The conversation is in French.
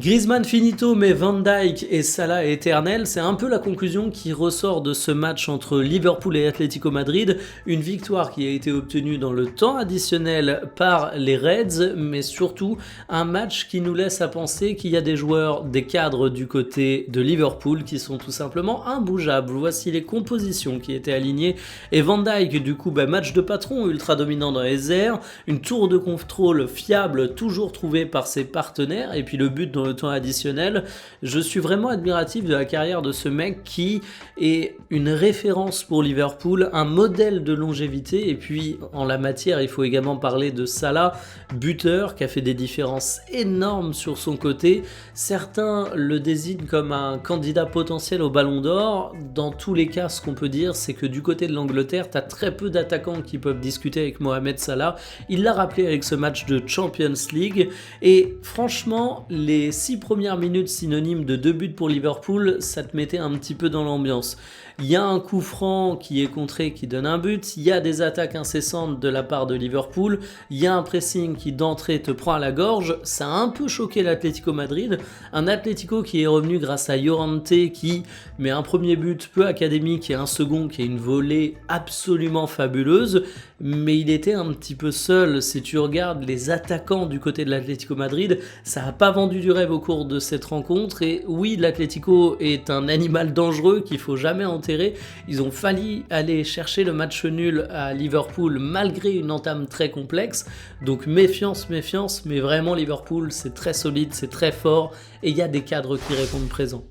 Griezmann finito, mais Van Dijk et Salah éternel, c'est un peu la conclusion qui ressort de ce match entre Liverpool et Atlético Madrid. Une victoire qui a été obtenue dans le temps additionnel par les Reds, mais surtout un match qui nous laisse à penser qu'il y a des joueurs, des cadres du côté de Liverpool qui sont tout simplement imbougeables. Voici les compositions qui étaient alignées. Et Van Dijk, du coup, match de patron ultra dominant dans les airs, une tour de contrôle fiable toujours trouvée par ses partenaires, et puis le but dans le temps additionnel. Je suis vraiment admiratif de la carrière de ce mec qui est une référence pour Liverpool, un modèle de longévité. Et puis en la matière, il faut également parler de Salah, buteur qui a fait des différences énormes sur son côté. Certains le désignent comme un candidat potentiel au Ballon d'Or. Dans tous les cas, ce qu'on peut dire, c'est que du côté de l'Angleterre, tu as très peu d'attaquants qui peuvent discuter avec Mohamed Salah. Il l'a rappelé avec ce match de Champions League. Et franchement, les 6 premières minutes synonymes de 2 buts pour Liverpool, ça te mettait un petit peu dans l'ambiance. Il y a un coup franc qui est contré qui donne un but, il y a des attaques incessantes de la part de Liverpool, il y a un pressing qui d'entrée te prend à la gorge. Ça a un peu choqué l'Atlético Madrid, un Atlético qui est revenu grâce à Llorente qui met un premier but peu académique et un second qui est une volée absolument fabuleuse, mais il était un petit peu seul. Si tu regardes les attaquants du côté de l'Atlético Madrid, ça n'a pas vendu du rêve au cours de cette rencontre. Et oui, l'Atlético est un animal dangereux qu'il faut jamais enterrer. Ils ont failli aller chercher le match nul à Liverpool malgré une entame très complexe. Donc méfiance, méfiance, mais vraiment Liverpool c'est très solide, c'est très fort et il y a des cadres qui répondent présents.